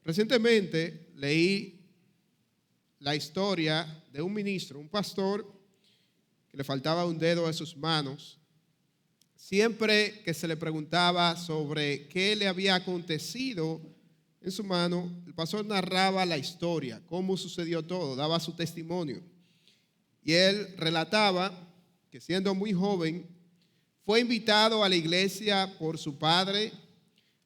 Recientemente leí la historia de un ministro, un pastor, que le faltaba un dedo de sus manos. Siempre que se le preguntaba sobre qué le había acontecido en su mano, el pastor narraba la historia, cómo sucedió todo, daba su testimonio. Y él relataba que siendo muy joven, fue invitado a la iglesia por su padre.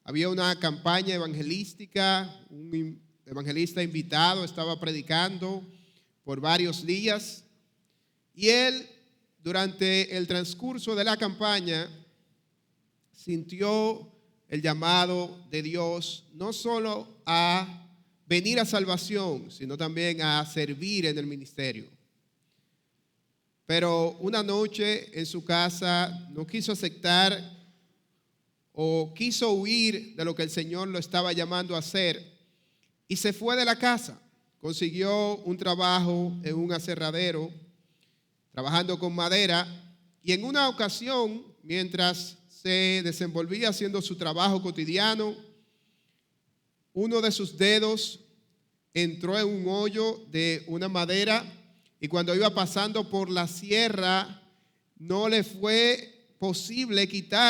Había una campaña evangelística, un evangelista invitado estaba predicando por varios días. Y él, durante el transcurso de la campaña, sintió el llamado de Dios no solo a venir a salvación, sino también a servir en el ministerio. Pero una noche en su casa no quiso aceptar o quiso huir de lo que el Señor lo estaba llamando a hacer y se fue de la casa. Consiguió un trabajo en un aserradero, trabajando con madera, y en una ocasión, mientras se desenvolvía haciendo su trabajo cotidiano, uno de sus dedos entró en un hoyo de una madera y cuando iba pasando por la sierra no le fue posible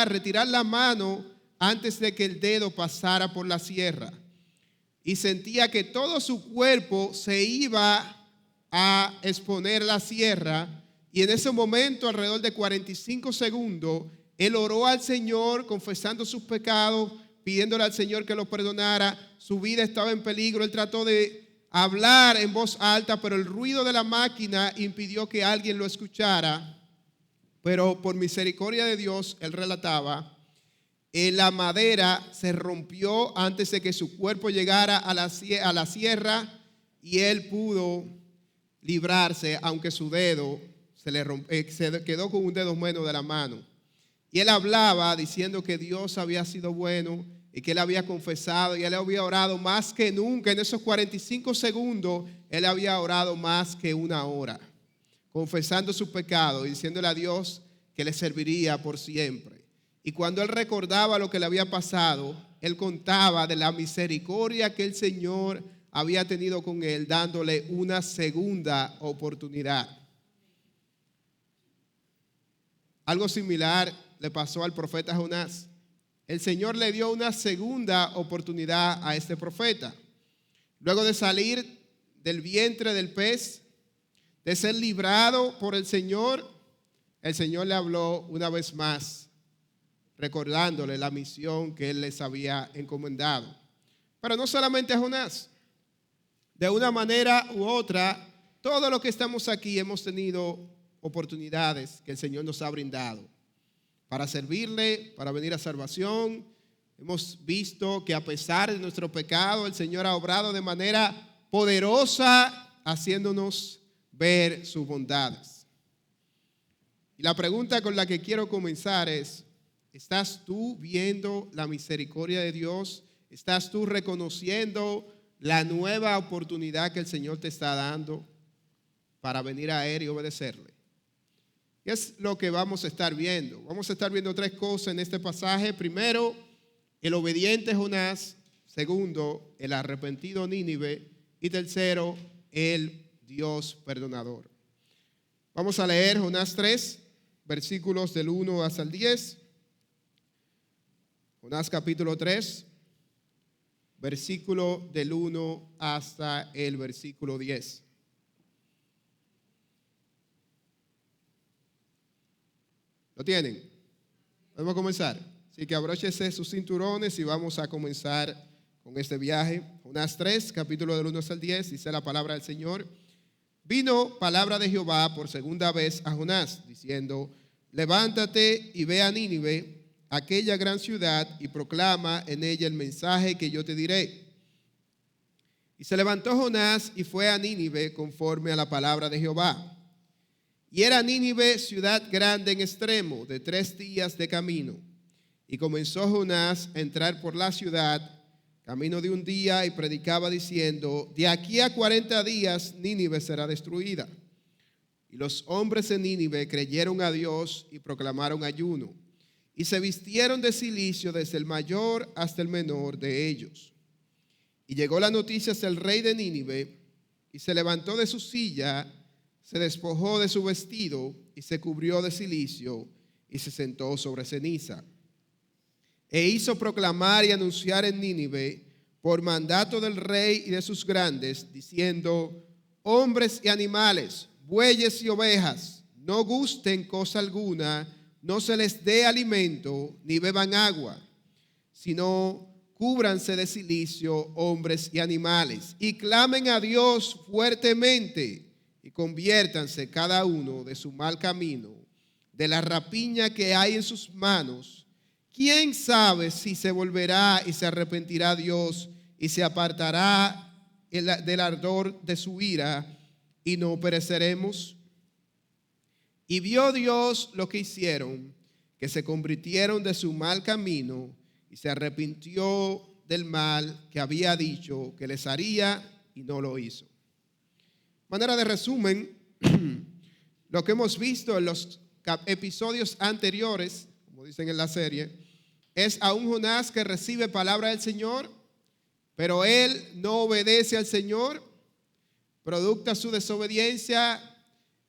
retirar la mano antes de que el dedo pasara por la sierra. Y sentía que todo su cuerpo se iba a exponer a la sierra. Y en ese momento, alrededor de 45 segundos, él oró al Señor confesando sus pecados, pidiéndole al Señor que lo perdonara. Su vida estaba en peligro. Él trató de hablar en voz alta, pero el ruido de la máquina impidió que alguien lo escuchara. Pero por misericordia de Dios, él relataba, la madera se rompió antes de que su cuerpo llegara a la sierra y él pudo librarse, aunque su dedo se quedó con un dedo menos de la mano. Y él hablaba diciendo que Dios había sido bueno y que él había confesado y él había orado más que nunca. En esos 45 segundos, él había orado más que una hora, confesando su pecado y diciéndole a Dios que le serviría por siempre. Y cuando él recordaba lo que le había pasado, él contaba de la misericordia que el Señor había tenido con él, dándole una segunda oportunidad. Algo similar le pasó al profeta Jonás. El Señor le dio una segunda oportunidad a este profeta. Luego de salir del vientre del pez, de ser librado por el Señor le habló una vez más, recordándole la misión que él les había encomendado. Pero no solamente a Jonás. De una manera u otra, todos los que estamos aquí hemos tenido oportunidades que el Señor nos ha brindado para servirle, para venir a salvación. Hemos visto que a pesar de nuestro pecado, el Señor ha obrado de manera poderosa, haciéndonos ver sus bondades. Y la pregunta con la que quiero comenzar es, ¿estás tú viendo la misericordia de Dios? ¿Estás tú reconociendo la nueva oportunidad que el Señor te está dando para venir a Él y obedecerle? ¿Qué es lo que vamos a estar viendo? Vamos a estar viendo tres cosas en este pasaje. Primero, el obediente Jonás. Segundo, el arrepentido Nínive. Y tercero, el Dios perdonador. Vamos a leer Jonás 3, versículos del 1 hasta el 10. Jonás capítulo 3, versículo del 1 hasta el versículo 10. ¿Lo tienen? Vamos a comenzar. Así que abróchese sus cinturones y vamos a comenzar con este viaje. Jonás 3, capítulo del 1 hasta el 10, dice la palabra del Señor. Vino palabra de Jehová por segunda vez a Jonás, diciendo, levántate y ve a Nínive, aquella gran ciudad, y proclama en ella el mensaje que yo te diré. Y se levantó Jonás y fue a Nínive conforme a la palabra de Jehová. Y era Nínive ciudad grande en extremo, de 3 días de camino. Y comenzó Jonás a entrar por la ciudad, camino de un día, y predicaba diciendo, de aquí a 40 días Nínive será destruida. Y los hombres de Nínive creyeron a Dios y proclamaron ayuno. Y se vistieron de cilicio desde el mayor hasta el menor de ellos. Y llegó la noticia hacia el rey de Nínive, y se levantó de su silla, se despojó de su vestido, y se cubrió de cilicio, y se sentó sobre ceniza. E hizo proclamar y anunciar en Nínive, por mandato del rey y de sus grandes, diciendo: hombres y animales, bueyes y ovejas, no gusten cosa alguna, no se les dé alimento, ni beban agua, sino cúbranse de cilicio hombres y animales, y clamen a Dios fuertemente, y conviértanse cada uno de su mal camino, de la rapiña que hay en sus manos. ¿Quién sabe si se volverá y se arrepentirá Dios y se apartará del ardor de su ira y no pereceremos? Y vio Dios lo que hicieron, que se convirtieron de su mal camino y se arrepintió del mal que había dicho que les haría y no lo hizo. Manera de resumen, lo que hemos visto en los episodios anteriores, como dicen en la serie, es a un Jonás que recibe palabra del Señor, pero él no obedece al Señor. Producto de su desobediencia,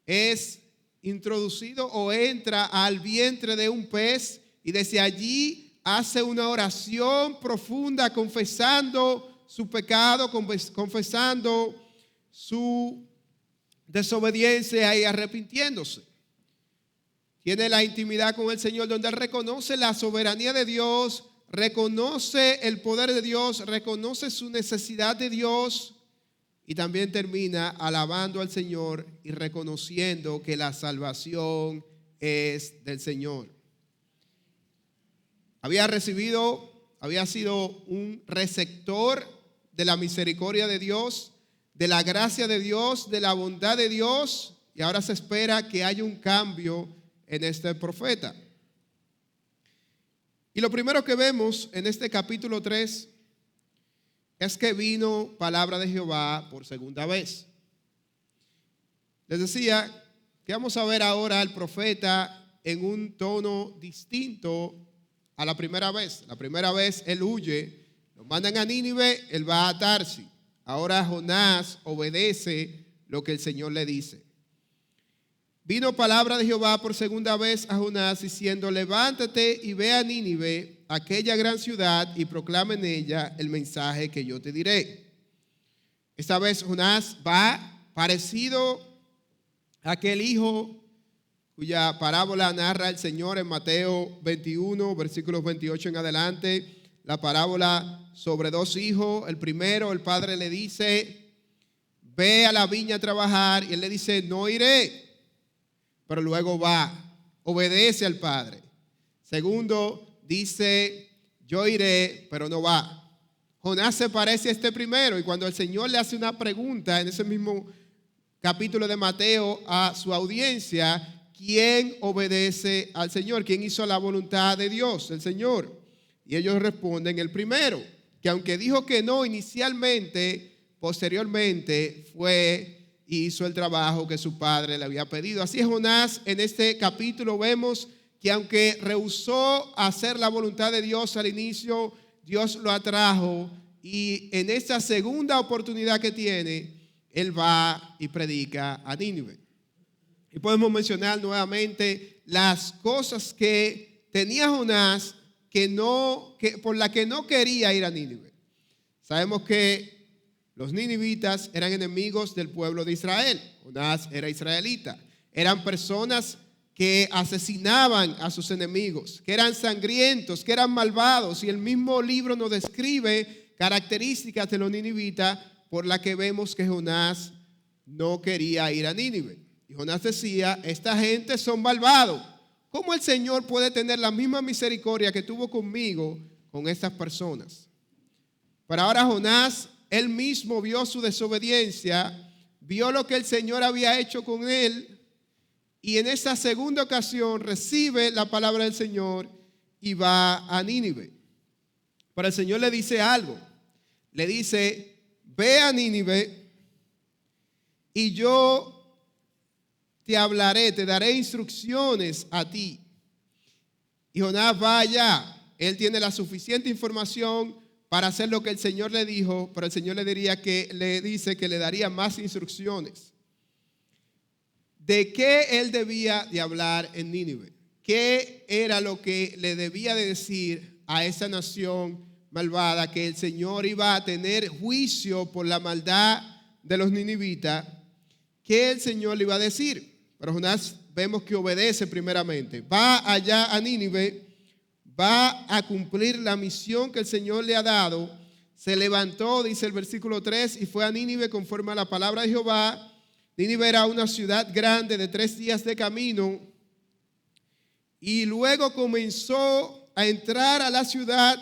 es introducido o entra al vientre de un pez y desde allí hace una oración profunda confesando su pecado, confesando su desobediencia y arrepintiéndose. Tiene la intimidad con el Señor donde él reconoce la soberanía de Dios, reconoce el poder de Dios, reconoce su necesidad de Dios y también termina alabando al Señor y reconociendo que la salvación es del Señor. Había sido un receptor de la misericordia de Dios, de la gracia de Dios, de la bondad de Dios, y ahora se espera que haya un cambio en este profeta. Y lo primero que vemos en este capítulo 3 es que vino palabra de Jehová por segunda vez. Les decía que vamos a ver ahora al profeta en un tono distinto a la primera vez. La primera vez él huye, lo mandan a Nínive, él va a Tarsis. Ahora Jonás obedece lo que el Señor le dice. Vino palabra de Jehová por segunda vez a Jonás diciendo: levántate y ve a Nínive, aquella gran ciudad, y proclama en ella el mensaje que yo te diré. Esta vez Jonás va parecido a aquel hijo cuya parábola narra el Señor en Mateo 21, versículos 28 en adelante. La parábola sobre dos hijos. El primero, el padre le dice: ve a la viña a trabajar, y él le dice: no iré. Pero luego va, obedece al padre. Segundo, dice: yo iré, pero no va. Jonás se parece a este primero, y cuando el Señor le hace una pregunta en ese mismo capítulo de Mateo a su audiencia: ¿quién obedece al Señor? ¿Quién hizo la voluntad de Dios, el Señor? Y ellos responden: el primero, que aunque dijo que no inicialmente, posteriormente fue y hizo el trabajo que su padre le había pedido. Así es Jonás. En este capítulo vemos que aunque rehusó hacer la voluntad de Dios al inicio, Dios lo atrajo, y en esta segunda oportunidad que tiene, él va y predica a Nínive. Y podemos mencionar nuevamente las cosas que tenía Jonás por la que no quería ir a Nínive. Sabemos que los ninivitas eran enemigos del pueblo de Israel. Jonás era israelita. Eran personas que asesinaban a sus enemigos, que eran sangrientos, que eran malvados. Y el mismo libro nos describe características de los ninivitas por las que vemos que Jonás no quería ir a Nínive. Y Jonás decía: esta gente son malvados. ¿Cómo el Señor puede tener la misma misericordia que tuvo conmigo con estas personas? Pero ahora Jonás, él mismo vio su desobediencia, vio lo que el Señor había hecho con él, y en esa segunda ocasión recibe la palabra del Señor y va a Nínive. Pero el Señor le dice algo. Le dice: ve a Nínive y yo te hablaré, te daré instrucciones a ti. Y Jonás va allá. Él tiene la suficiente información para hacer lo que el Señor le dijo, pero el Señor le dice que le daría más instrucciones. ¿De qué él debía de hablar en Nínive? ¿Qué era lo que le debía de decir a esa nación malvada? Que el Señor iba a tener juicio por la maldad de los ninivitas. ¿Qué el Señor le iba a decir? Pero Jonás vemos que obedece primeramente. Va allá a Nínive, va a cumplir la misión que el Señor le ha dado. Se levantó, dice el versículo 3, y fue a Nínive conforme a la palabra de Jehová. Nínive era una ciudad grande de 3 días de camino. Y luego comenzó a entrar a la ciudad,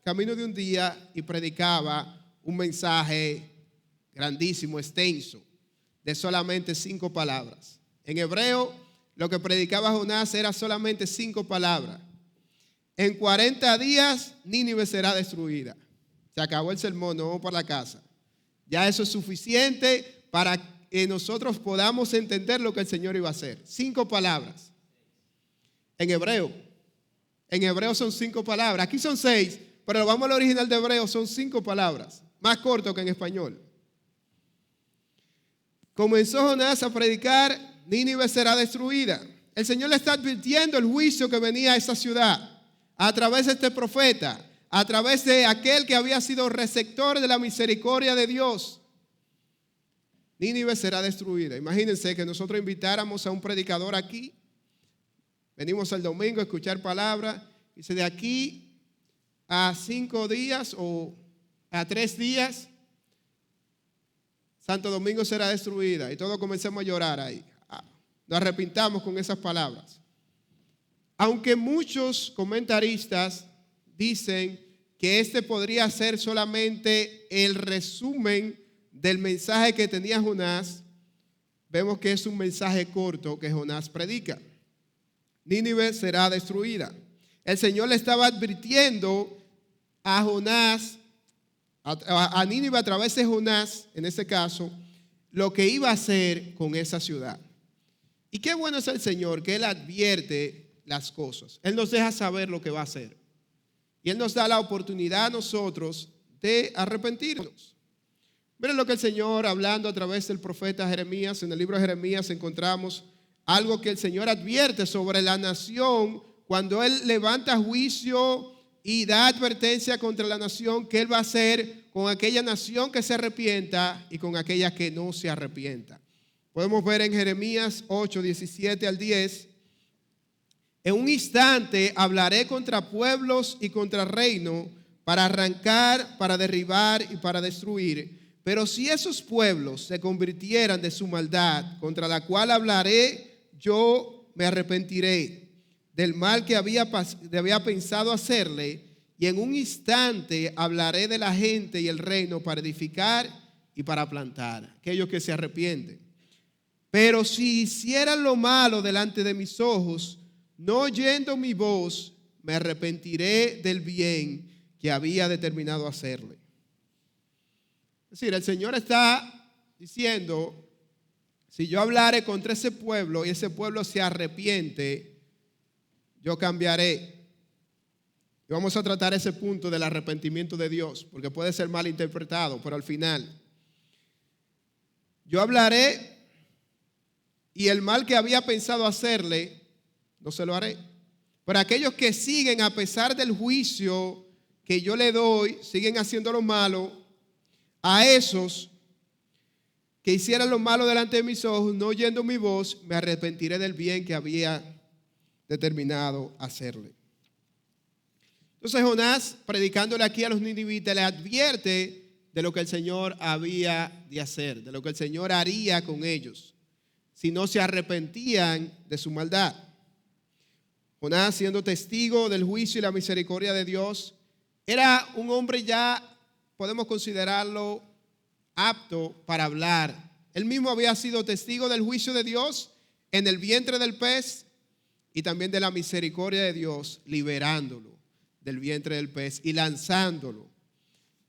camino de un día, y predicaba un mensaje grandísimo, extenso, de solamente 5 palabras. En hebreo, lo que predicaba Jonás era solamente 5 palabras. En 40 días, Nínive será destruida. Se acabó el sermón, no vamos para la casa. Ya eso es suficiente para que nosotros podamos entender lo que el Señor iba a hacer. 5 palabras. En hebreo son 5 palabras. Aquí son 6, pero vamos al original de hebreo, son 5 palabras. Más corto que en español. Comenzó Jonás a predicar, Nínive será destruida. El Señor le está advirtiendo el juicio que venía a esa ciudad a través de este profeta, a través de aquel que había sido receptor de la misericordia de Dios. Nínive será destruida. Imagínense que nosotros invitáramos a un predicador aquí. Venimos el domingo a escuchar palabra. Dice, de aquí a 5 días o a 3 días, Santo Domingo será destruida. Y todos comencemos a llorar ahí. Nos arrepintamos con esas palabras. Aunque muchos comentaristas dicen que este podría ser solamente el resumen del mensaje que tenía Jonás, vemos que es un mensaje corto que Jonás predica. Nínive será destruida. El Señor le estaba advirtiendo a Jonás, a Nínive a través de Jonás, en este caso, lo que iba a hacer con esa ciudad. Y qué bueno es el Señor que Él advierte las cosas. Él nos deja saber lo que va a hacer. Y Él nos da la oportunidad a nosotros de arrepentirnos. Miren lo que el Señor, hablando a través del profeta Jeremías, en el libro de Jeremías encontramos algo que el Señor advierte sobre la nación cuando Él levanta juicio y da advertencia contra la nación, que Él va a hacer con aquella nación que se arrepienta y con aquella que no se arrepienta. Podemos ver en Jeremías 8, 17 al 10. En un instante hablaré contra pueblos y contra reino para arrancar, para derribar y para destruir. Pero si esos pueblos se convirtieran de su maldad, contra la cual hablaré, yo me arrepentiré del mal que había pensado hacerle, y en un instante hablaré de la gente y el reino para edificar y para plantar, aquellos que se arrepienten. Pero si hicieran lo malo delante de mis ojos, no oyendo mi voz, me arrepentiré del bien que había determinado hacerle. Es decir, el Señor está diciendo, si yo hablare contra ese pueblo y ese pueblo se arrepiente, yo cambiaré. Y vamos a tratar ese punto del arrepentimiento de Dios, porque puede ser mal interpretado, pero al final, yo hablaré y el mal que había pensado hacerle, no se lo haré. Pero aquellos que siguen a pesar del juicio que yo le doy, siguen haciendo lo malo, a esos que hicieran lo malo delante de mis ojos, no oyendo mi voz, me arrepentiré del bien que había determinado hacerle. Entonces Jonás, predicándole aquí a los ninivitas, le advierte de lo que el Señor había de hacer, de lo que el Señor haría con ellos, si no se arrepentían de su maldad. Jonás, siendo testigo del juicio y la misericordia de Dios, era un hombre ya, podemos considerarlo apto para hablar. Él mismo había sido testigo del juicio de Dios en el vientre del pez y también de la misericordia de Dios, liberándolo del vientre del pez y lanzándolo.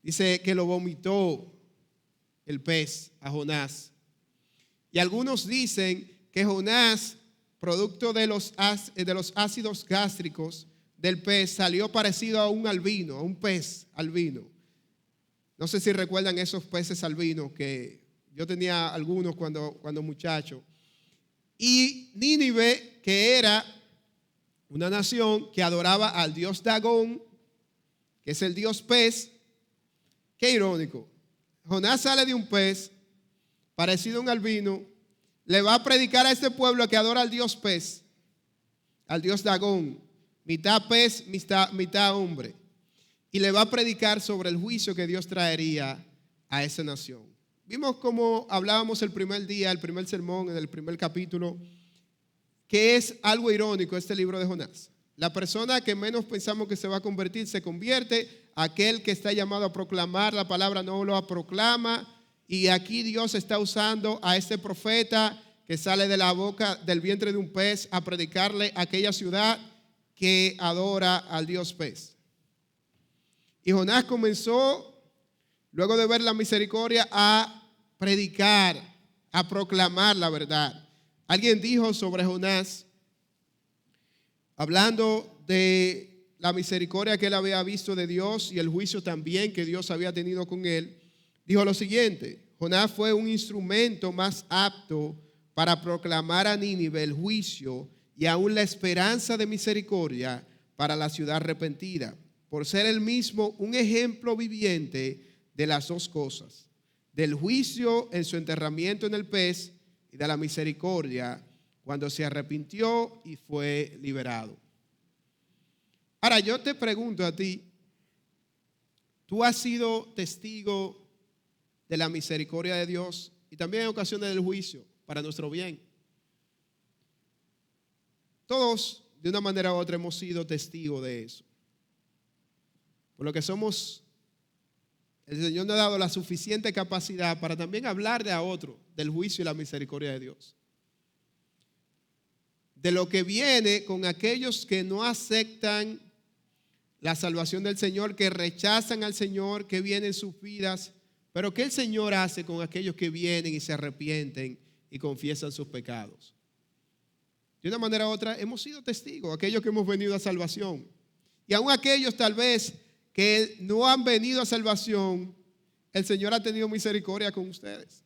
Dice que lo vomitó el pez a Jonás. Y algunos dicen que Jonás, producto de los ácidos gástricos del pez, salió parecido a un albino, a un pez albino. No sé si recuerdan esos peces albinos que yo tenía algunos cuando muchacho. Y Nínive, que era una nación que adoraba al dios Dagón, que es el dios pez. Qué irónico. Jonás sale de un pez, parecido a un albino, le va a predicar a este pueblo que adora al dios pez, al dios Dagón, mitad pez, mitad hombre. Y le va a predicar sobre el juicio que Dios traería a esa nación. Vimos cómo hablábamos el primer día, el primer sermón, en el primer capítulo, que es algo irónico este libro de Jonás. La persona que menos pensamos que se va a convertir, se convierte. Aquel que está llamado a proclamar la palabra no lo proclama. Y aquí Dios está usando a este profeta que sale de la boca, del vientre de un pez, a predicarle a aquella ciudad que adora al dios pez. Y Jonás comenzó, luego de ver la misericordia, a predicar, a proclamar la verdad. Alguien dijo sobre Jonás, hablando de la misericordia que él había visto de Dios y el juicio también que Dios había tenido con él, dijo lo siguiente: Jonás fue un instrumento más apto para proclamar a Nínive el juicio y aún la esperanza de misericordia para la ciudad arrepentida, por ser él mismo un ejemplo viviente de las dos cosas, del juicio en su enterramiento en el pez y de la misericordia cuando se arrepintió y fue liberado. Ahora yo te pregunto a ti, ¿tú has sido testigo de la misericordia de Dios y también en ocasiones del juicio para nuestro bien? Todos, de una manera u otra, hemos sido testigos de eso. Por lo que somos, el Señor nos ha dado la suficiente capacidad para también hablarle a otro del juicio y la misericordia de Dios. De lo que viene con aquellos que no aceptan la salvación del Señor, que rechazan al Señor, que vienen sus vidas, pero ¿qué el Señor hace con aquellos que vienen y se arrepienten y confiesan sus pecados? De una manera u otra, hemos sido testigos, aquellos que hemos venido a salvación. Y aún aquellos tal vez que no han venido a salvación, el Señor ha tenido misericordia con ustedes.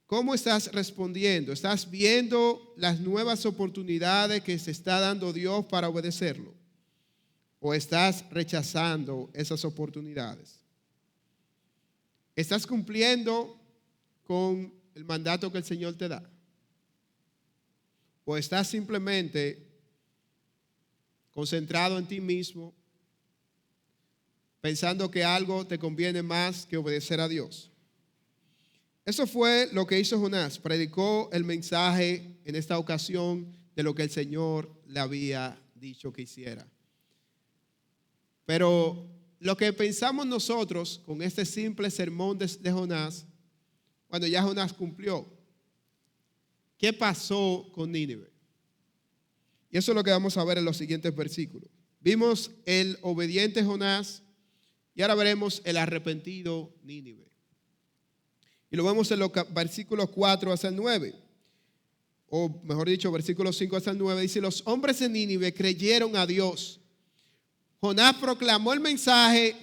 ¿Cómo estás respondiendo? ¿Estás viendo las nuevas oportunidades que se está dando Dios para obedecerlo? ¿O estás rechazando esas oportunidades? ¿Estás cumpliendo con el mandato que el Señor te da? ¿O estás simplemente concentrado en ti mismo, pensando que algo te conviene más que obedecer a Dios? Eso fue lo que hizo Jonás. Predicó el mensaje en esta ocasión de lo que el Señor le había dicho que hiciera. Pero lo que pensamos nosotros con este simple sermón de Jonás, cuando ya Jonás cumplió, ¿qué pasó con Nínive? Y eso es lo que vamos a ver en los siguientes versículos. Vimos el obediente Jonás y ahora veremos el arrepentido Nínive. Y lo vemos en los versículos 4 hasta el 9. O mejor dicho, versículos 5 hasta el 9. Dice: los hombres de Nínive creyeron a Dios. Jonás proclamó el mensaje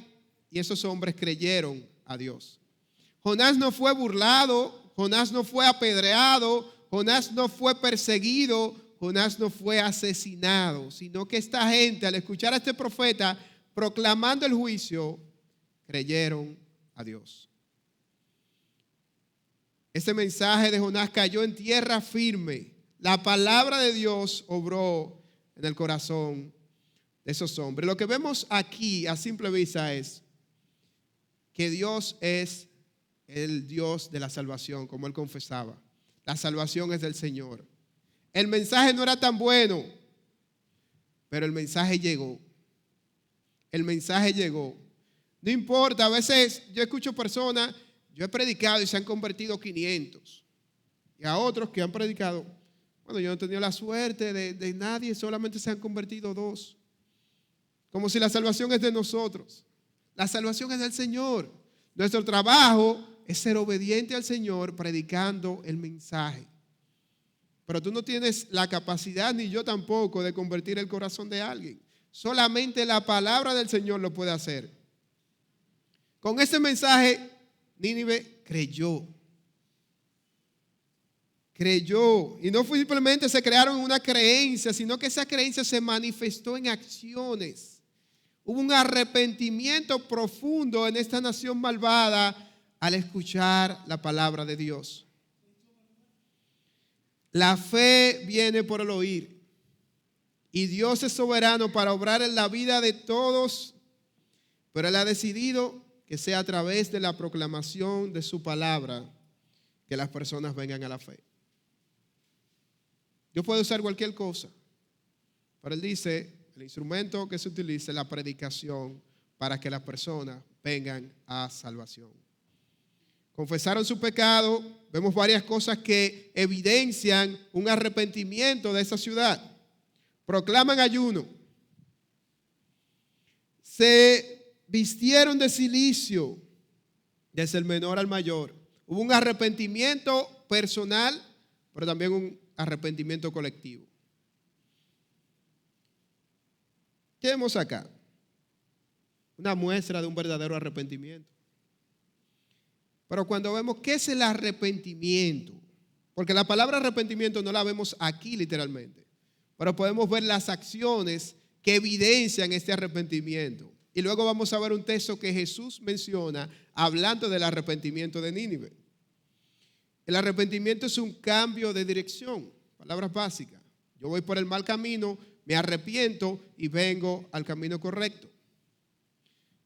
y esos hombres creyeron a Dios. Jonás no fue burlado, Jonás no fue apedreado, Jonás no fue perseguido, Jonás no fue asesinado, sino que esta gente, al escuchar a este profeta proclamando el juicio, creyeron a Dios. Este mensaje de Jonás cayó en tierra firme. La palabra de Dios obró en el corazón de esos hombres. Lo que vemos aquí a simple vista es que Dios es el Dios de la salvación, como él confesaba. La salvación es del Señor. El mensaje no era tan bueno, pero el mensaje llegó. El mensaje llegó. No importa, a veces yo escucho personas, yo he predicado y se han convertido 500. Y a otros que han predicado, bueno, yo no he tenido la suerte de nadie, solamente se han convertido 2. Como si la salvación es de nosotros. La salvación es del Señor. Nuestro trabajo es ser obediente al Señor predicando el mensaje. Pero tú no tienes la capacidad, ni yo tampoco, de convertir el corazón de alguien. Solamente la palabra del Señor lo puede hacer. Con este mensaje, Nínive creyó. Creyó. Y no fue simplemente se crearon una creencia, sino que esa creencia se manifestó en acciones. Hubo un arrepentimiento profundo en esta nación malvada al escuchar la palabra de Dios. La fe viene por el oír. Y Dios es soberano para obrar en la vida de todos, pero Él ha decidido que sea a través de la proclamación de su palabra que las personas vengan a la fe. Dios puede usar cualquier cosa, pero Él dice, el instrumento que se utiliza es la predicación para que las personas vengan a salvación. Confesaron su pecado. Vemos varias cosas que evidencian un arrepentimiento de esa ciudad. Proclaman ayuno. Se vistieron de cilicio, desde el menor al mayor. Hubo un arrepentimiento personal, pero también un arrepentimiento colectivo. ¿Qué vemos acá? Una muestra de un verdadero arrepentimiento. Pero cuando vemos qué es el arrepentimiento, porque la palabra arrepentimiento no la vemos aquí literalmente, pero podemos ver las acciones que evidencian este arrepentimiento. Y luego vamos a ver un texto que Jesús menciona hablando del arrepentimiento de Nínive. El arrepentimiento es un cambio de dirección, palabras básicas. Yo voy por el mal camino, me arrepiento y vengo al camino correcto.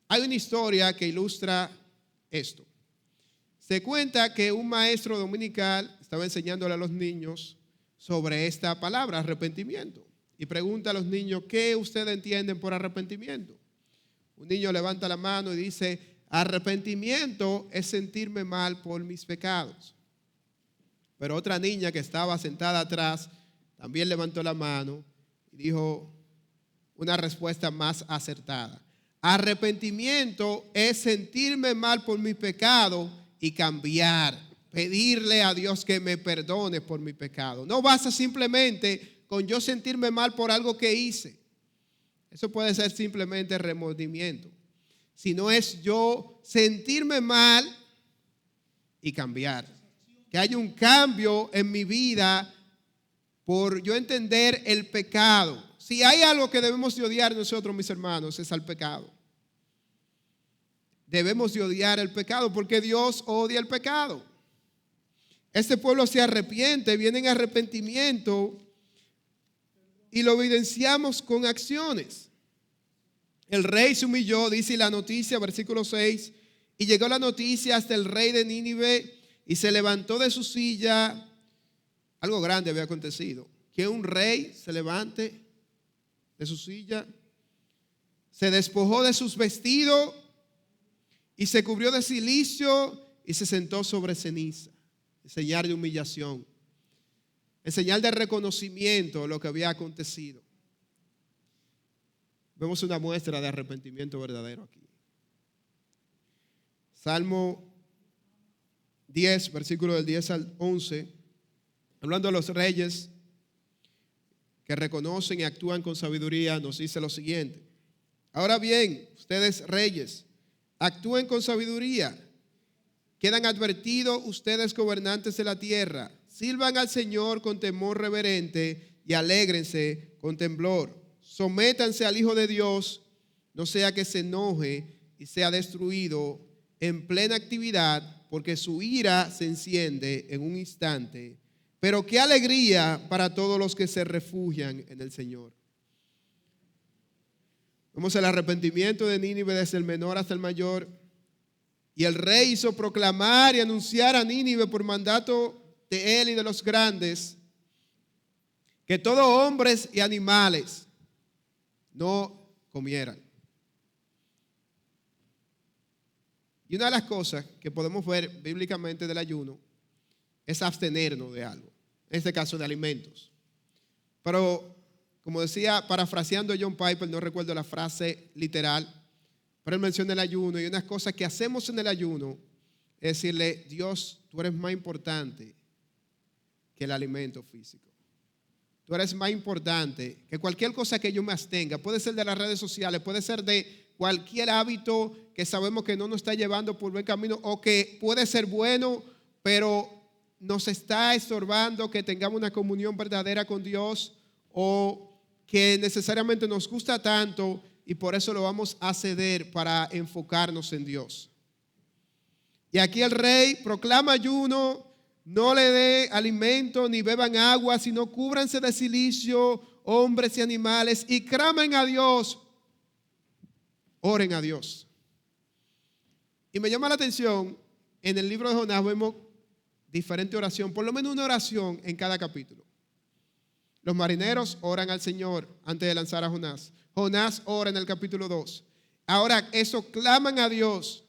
Hay una historia que ilustra esto. Se cuenta que un maestro dominical estaba enseñándole a los niños sobre esta palabra, arrepentimiento. Y pregunta a los niños, ¿qué ustedes entienden por arrepentimiento? Un niño levanta la mano y dice, arrepentimiento es sentirme mal por mis pecados. Pero otra niña que estaba sentada atrás también levantó la mano y dijo una respuesta más acertada. Arrepentimiento es sentirme mal por mi pecado y cambiar, pedirle a Dios que me perdone por mi pecado. No basta simplemente con yo sentirme mal por algo que hice. Eso puede ser simplemente remordimiento. Sino es yo sentirme mal y cambiar. Que haya un cambio en mi vida por yo entender el pecado. Si hay algo que debemos de odiar nosotros, mis hermanos, es al pecado. Debemos de odiar el pecado porque Dios odia el pecado. Este pueblo se arrepiente, viene en arrepentimiento y lo evidenciamos con acciones. El rey se humilló, dice la noticia, versículo 6, y llegó la noticia hasta el rey de Nínive y se levantó de su silla. Algo grande había acontecido, que un rey se levante de su silla, se despojó de sus vestidos y se cubrió de cilicio y se sentó sobre ceniza, en señal de humillación, en señal de reconocimiento de lo que había acontecido. Vemos una muestra de arrepentimiento verdadero aquí. Salmo 10, versículo del 10 al 11, hablando de los reyes que reconocen y actúan con sabiduría, nos dice lo siguiente. Ahora bien, ustedes reyes, actúen con sabiduría. Quedan advertidos ustedes gobernantes de la tierra. Sirvan al Señor con temor reverente y alégrense con temblor. Sométanse al Hijo de Dios, no sea que se enoje y sea destruido en plena actividad, porque su ira se enciende en un instante. Pero qué alegría para todos los que se refugian en el Señor. Vemos el arrepentimiento de Nínive desde el menor hasta el mayor. Y el rey hizo proclamar y anunciar a Nínive por mandato de él y de los grandes que todos hombres y animales no comieran. Y una de las cosas que podemos ver bíblicamente del ayuno es abstenernos de algo, en este caso de alimentos. Pero, como decía, parafraseando a John Piper, no recuerdo la frase literal, pero él menciona el ayuno y unas cosas que hacemos en el ayuno es decirle, Dios, tú eres más importante que el alimento físico. tú eres más importante que cualquier cosa que yo me abstenga. Puede ser de las redes sociales, puede ser de cualquier hábito que sabemos que no nos está llevando por buen camino o que puede ser bueno, pero nos está estorbando que tengamos una comunión verdadera con Dios, o que necesariamente nos gusta tanto y por eso lo vamos a ceder para enfocarnos en Dios. Y aquí el rey proclama ayuno: no le dé alimento ni beban agua, sino cúbranse de cilicio hombres y animales y clamen a Dios, oren a Dios. Y me llama la atención, en el libro de Jonás vemos diferente oración, por lo menos una oración en cada capítulo. Los marineros oran al Señor antes de lanzar a Jonás. Jonás ora en el capítulo 2. Ahora eso claman a Dios.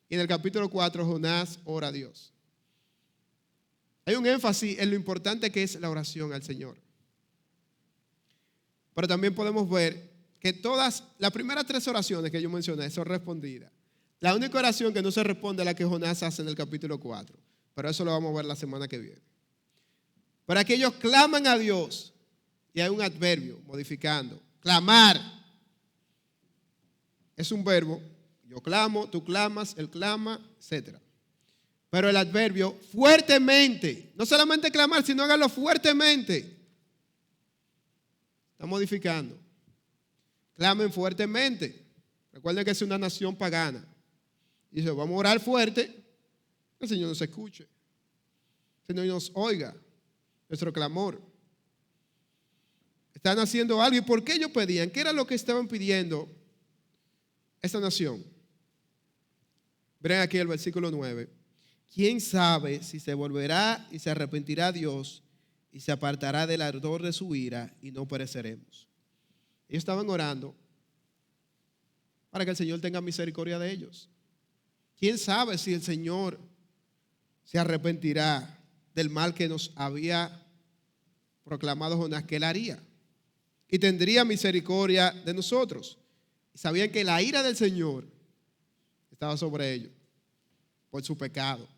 Y en el capítulo 4 Jonás ora a Dios. Hay un énfasis en lo importante que es la oración al Señor. Pero también podemos ver que todas las primeras 3 oraciones que yo mencioné son respondidas. La única oración que no se responde es la que Jonás hace en el capítulo 4. Pero eso lo vamos a ver la semana que viene. Pero aquí ellos claman a Dios. Y hay un adverbio modificando. Clamar. Es un verbo. Yo clamo, tú clamas, él clama, etc. Pero el adverbio fuertemente. No solamente clamar, sino hágalo fuertemente. Está modificando. Clamen fuertemente. Recuerden que es una nación pagana. Dice, vamos a orar fuerte. Que el Señor nos escuche. Que el Señor nos oiga nuestro clamor. Están haciendo algo. ¿Y por qué ellos pedían? ¿Qué era lo que estaban pidiendo esta nación? Vean aquí el versículo 9. ¿Quién sabe si se volverá y se arrepentirá Dios y se apartará del ardor de su ira y no pereceremos? Ellos estaban orando para que el Señor tenga misericordia de ellos. ¿Quién sabe si el Señor se arrepentirá del mal que nos había proclamado Jonás que él haría? Y tendría misericordia de nosotros. Y sabían que la ira del Señor estaba sobre ellos por su pecado.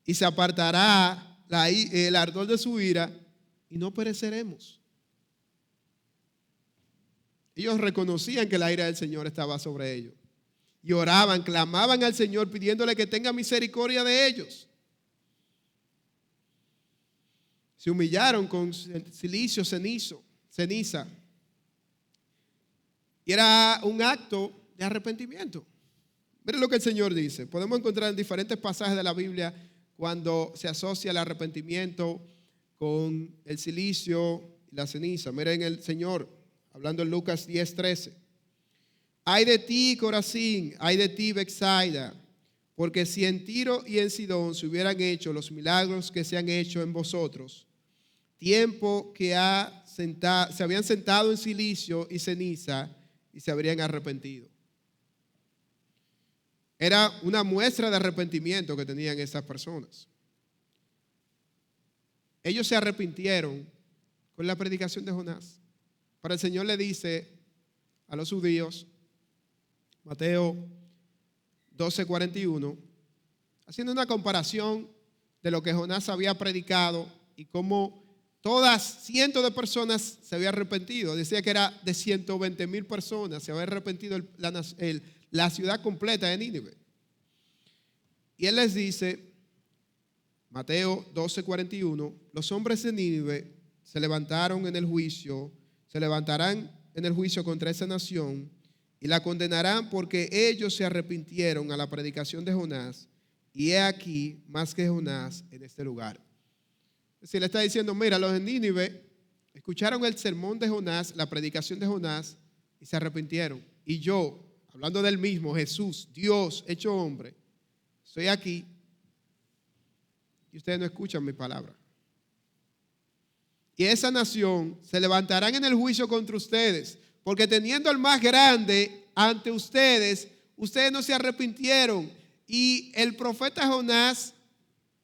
Y se apartará el ardor de su ira y no pereceremos. Ellos reconocían que la ira del Señor estaba sobre ellos. Y oraban, clamaban al Señor pidiéndole que tenga misericordia de ellos. Se humillaron con cilicio, ceniza. Y era un acto de arrepentimiento. Miren lo que el Señor dice. Podemos encontrar en diferentes pasajes de la Biblia cuando se asocia el arrepentimiento con el cilicio y la ceniza. Miren el Señor hablando en Lucas 10:13. Ay de ti, Corazín, ay de ti, Betsaida, porque si en Tiro y en Sidón se hubieran hecho los milagros que se han hecho en vosotros, tiempo que se habían sentado en cilicio y ceniza y se habrían arrepentido. Era una muestra de arrepentimiento que tenían esas personas. Ellos se arrepintieron con la predicación de Jonás. Pero el Señor le dice a los judíos, Mateo 12:41, haciendo una comparación de lo que Jonás había predicado y cómo cientos de personas se habían arrepentido. Decía que era de 120,000 personas se había arrepentido la ciudad completa de Nínive. Y él les dice, Mateo 12:41, los hombres de Nínive se levantarán en el juicio contra esa nación y la condenarán porque ellos se arrepintieron a la predicación de Jonás, y he aquí más que Jonás en este lugar. Es decir, le está diciendo, mira, los de Nínive escucharon el sermón de Jonás, la predicación de Jonás, y se arrepintieron. Y yo, hablando del mismo, Jesús, Dios hecho hombre, estoy aquí y ustedes no escuchan mi palabra. Y esa nación se levantarán en el juicio contra ustedes, porque teniendo al más grande ante ustedes, ustedes no se arrepintieron. Y el profeta Jonás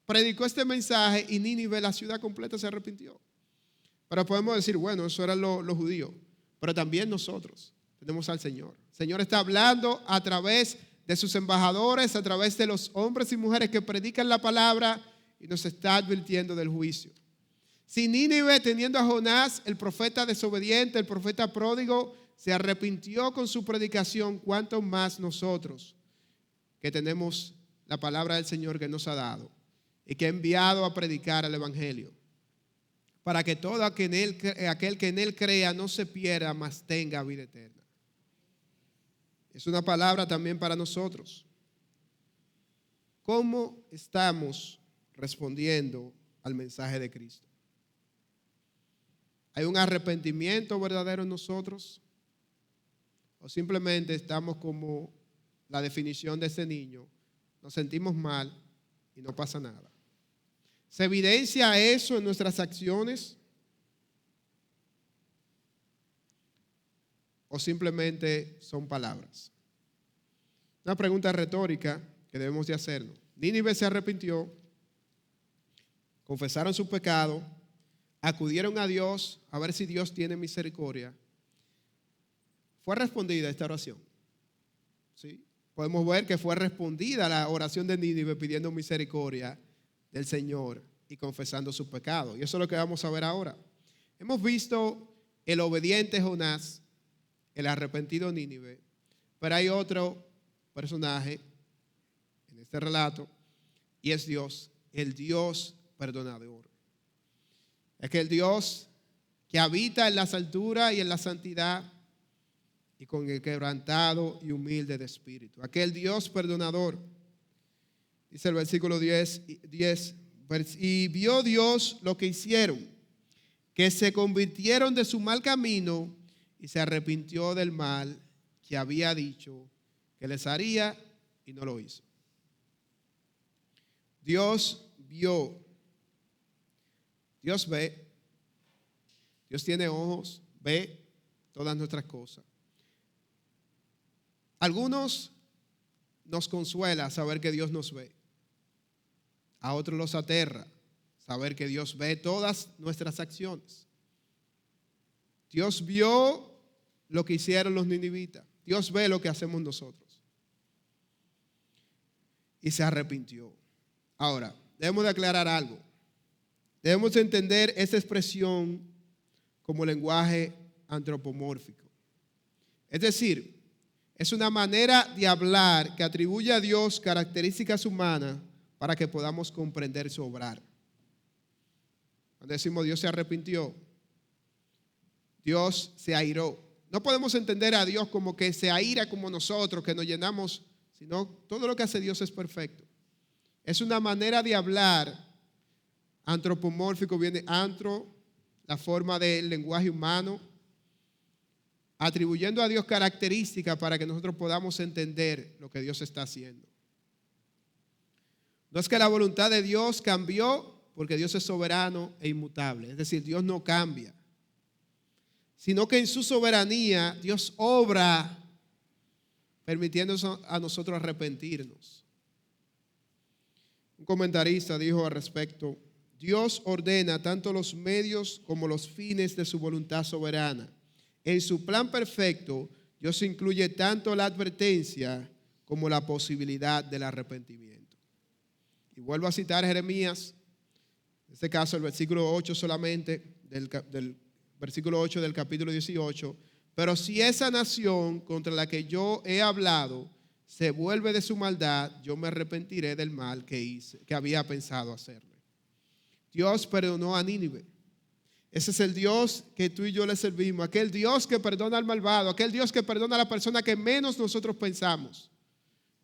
predicó este mensaje y Nínive, la ciudad completa, se arrepintió. Pero podemos decir, bueno, eso eran los judíos, pero también nosotros tenemos al Señor. El Señor está hablando a través de sus embajadores, a través de los hombres y mujeres que predican la palabra y nos está advirtiendo del juicio. Si Nínive, teniendo a Jonás, el profeta desobediente, el profeta pródigo, se arrepintió con su predicación, ¿cuánto más nosotros que tenemos la palabra del Señor que nos ha dado y que ha enviado a predicar el Evangelio? Para que todo aquel que en él crea no se pierda, mas tenga vida eterna. Es una palabra también para nosotros. ¿Cómo estamos respondiendo al mensaje de Cristo? ¿Hay un arrepentimiento verdadero en nosotros? ¿O simplemente estamos como la definición de ese niño? Nos sentimos mal y no pasa nada. ¿Se evidencia eso en nuestras acciones? ¿O simplemente son palabras? Una pregunta retórica que debemos de hacernos. Nínive se arrepintió, confesaron su pecado, acudieron a Dios a ver si Dios tiene misericordia. ¿Fue respondida esta oración? ¿Sí? Podemos ver que fue respondida la oración de Nínive pidiendo misericordia del Señor y confesando su pecado. Y eso es lo que vamos a ver ahora. Hemos visto el obediente Jonás, el arrepentido Nínive, pero hay otro personaje en este relato y es Dios, el Dios perdonador. Es que el Dios que habita en las alturas y en la santidad y con el quebrantado y humilde de espíritu. Aquel Dios perdonador. Dice el versículo 10, y vio Dios lo que hicieron, que se convirtieron de su mal camino y se arrepintió del mal que había dicho que les haría y no lo hizo. Dios vio, Dios ve, Dios tiene ojos, ve todas nuestras cosas. Algunos nos consuela saber que Dios nos ve. A otros los aterra saber que Dios ve todas nuestras acciones. Dios vio lo que hicieron los ninivitas. Dios ve lo que hacemos nosotros. Y se arrepintió. Ahora, debemos de aclarar algo. Debemos de entender esta expresión como lenguaje antropomórfico. Es decir, es una manera de hablar que atribuye a Dios características humanas para que podamos comprender su obrar. Cuando decimos Dios se arrepintió, Dios se airó. No podemos entender a Dios como que se aira como nosotros, que nos llenamos, sino todo lo que hace Dios es perfecto. Es una manera de hablar antropomórfico, viene antro, la forma del lenguaje humano, atribuyendo a Dios características para que nosotros podamos entender lo que Dios está haciendo. No es que la voluntad de Dios cambió, porque Dios es soberano e inmutable. Es decir, Dios no cambia, sino que en su soberanía Dios obra permitiéndonos a nosotros arrepentirnos. Un comentarista dijo al respecto: Dios ordena tanto los medios como los fines de su voluntad soberana. En su plan perfecto, Dios incluye tanto la advertencia como la posibilidad del arrepentimiento. Y vuelvo a citar Jeremías, en este caso el versículo 8 solamente, del versículo 8 del capítulo 18. Pero si esa nación contra la que yo he hablado se vuelve de su maldad, yo me arrepentiré del mal que hice, que había pensado hacerle. Dios perdonó a Nínive. Ese es el Dios que tú y yo le servimos, aquel Dios que perdona al malvado, aquel Dios que perdona a la persona que menos nosotros pensamos,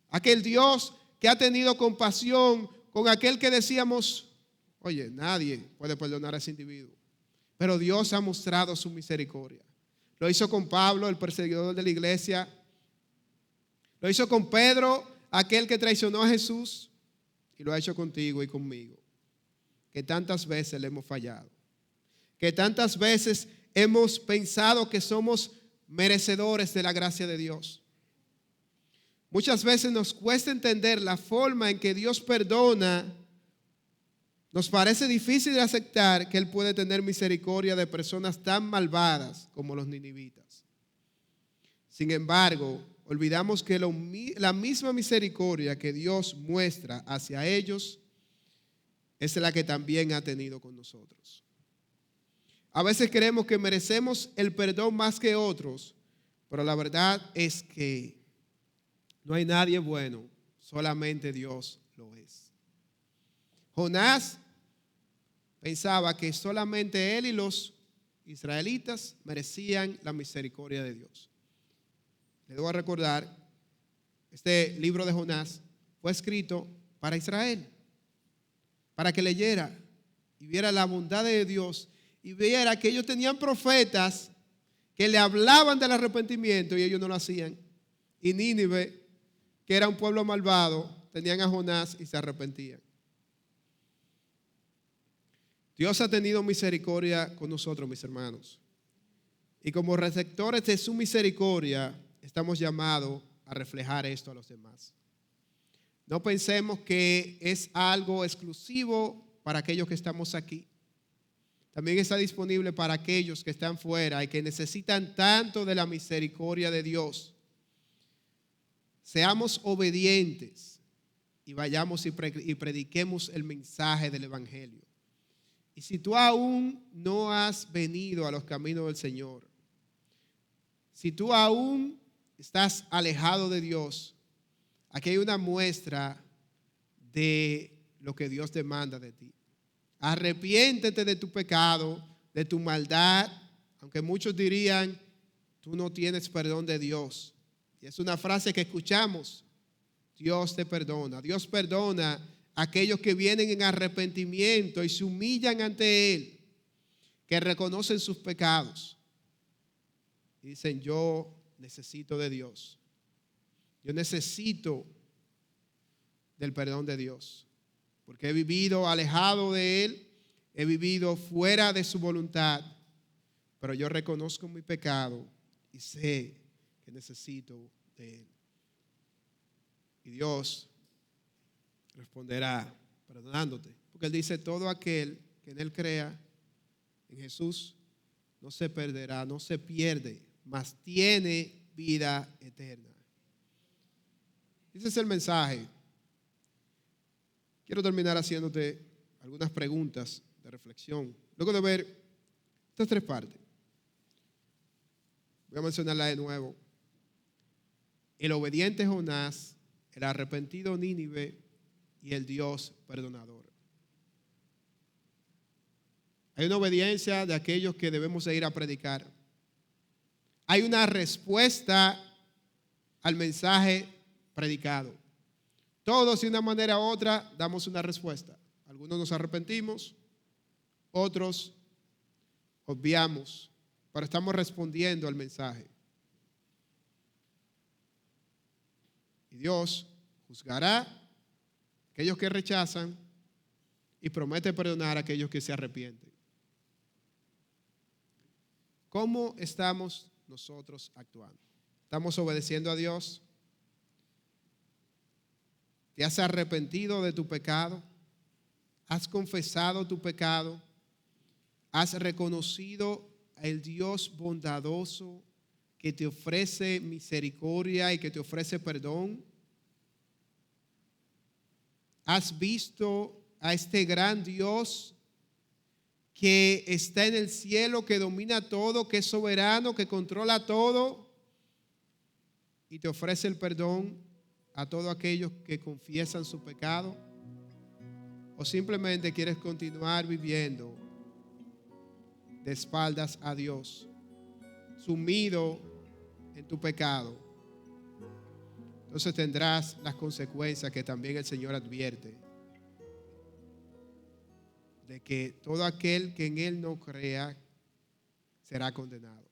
aquel Dios que ha tenido compasión con aquel que decíamos, oye, nadie puede perdonar a ese individuo, pero Dios ha mostrado su misericordia. Lo hizo con Pablo, el perseguidor de la iglesia, lo hizo con Pedro, aquel que traicionó a Jesús, y lo ha hecho contigo y conmigo, que tantas veces le hemos fallado, que tantas veces hemos pensado que somos merecedores de la gracia de Dios. Muchas veces nos cuesta entender la forma en que Dios perdona. Nos parece difícil de aceptar que Él puede tener misericordia de personas tan malvadas como los ninivitas. Sin embargo, olvidamos que la misma misericordia que Dios muestra hacia ellos es la que también ha tenido con nosotros. A veces creemos que merecemos el perdón más que otros, pero la verdad es que no hay nadie bueno, solamente Dios lo es. Jonás pensaba que solamente él y los israelitas merecían la misericordia de Dios. Le debo recordar, este libro de Jonás fue escrito para Israel, para que leyera y viera la bondad de Dios y viera que ellos tenían profetas que le hablaban del arrepentimiento y ellos no lo hacían. Y Nínive, que era un pueblo malvado, tenían a Jonás y se arrepentían. Dios ha tenido misericordia con nosotros, mis hermanos. Y como receptores de su misericordia, estamos llamados a reflejar esto a los demás. No pensemos que es algo exclusivo para aquellos que estamos aquí. También está disponible para aquellos que están fuera y que necesitan tanto de la misericordia de Dios. Seamos obedientes y vayamos y prediquemos el mensaje del Evangelio. Y si tú aún no has venido a los caminos del Señor, si tú aún estás alejado de Dios, aquí hay una muestra de lo que Dios demanda de ti. Arrepiéntete de tu pecado, de tu maldad, aunque muchos dirían, tú no tienes perdón de Dios. Y es una frase que escuchamos, Dios te perdona. Dios perdona a aquellos que vienen en arrepentimiento y se humillan ante Él, que reconocen sus pecados. Y dicen, yo necesito de Dios. Yo necesito del perdón de Dios. Porque he vivido alejado de Él, he vivido fuera de su voluntad, pero yo reconozco mi pecado y sé que necesito de Él. Y Dios responderá perdonándote, porque Él dice, todo aquel que en Él crea, en Jesús, no se perderá, no se pierde, mas tiene vida eterna. Ese es el mensaje. Quiero terminar haciéndote algunas preguntas de reflexión. Luego de ver estas tres partes, voy a mencionarla de nuevo. El obediente Jonás, el arrepentido Nínive y el Dios perdonador. Hay una obediencia de aquellos que debemos ir a predicar. Hay una respuesta al mensaje predicado. Todos de una manera u otra damos una respuesta. Algunos nos arrepentimos, otros obviamos, pero estamos respondiendo al mensaje. Y Dios juzgará a aquellos que rechazan y promete perdonar a aquellos que se arrepienten. ¿Cómo estamos nosotros actuando? ¿Estamos obedeciendo a Dios? ¿Te has arrepentido de tu pecado? ¿Has confesado tu pecado? ¿Has reconocido al Dios bondadoso que te ofrece misericordia y que te ofrece perdón? ¿Has visto a este gran Dios que está en el cielo, que domina todo, que es soberano, que controla todo y te ofrece el perdón a todos aquellos que confiesan su pecado? ¿O simplemente quieres continuar viviendo de espaldas a Dios, sumido en tu pecado? Entonces tendrás las consecuencias que también el Señor advierte, de que todo aquel que en Él no crea será condenado.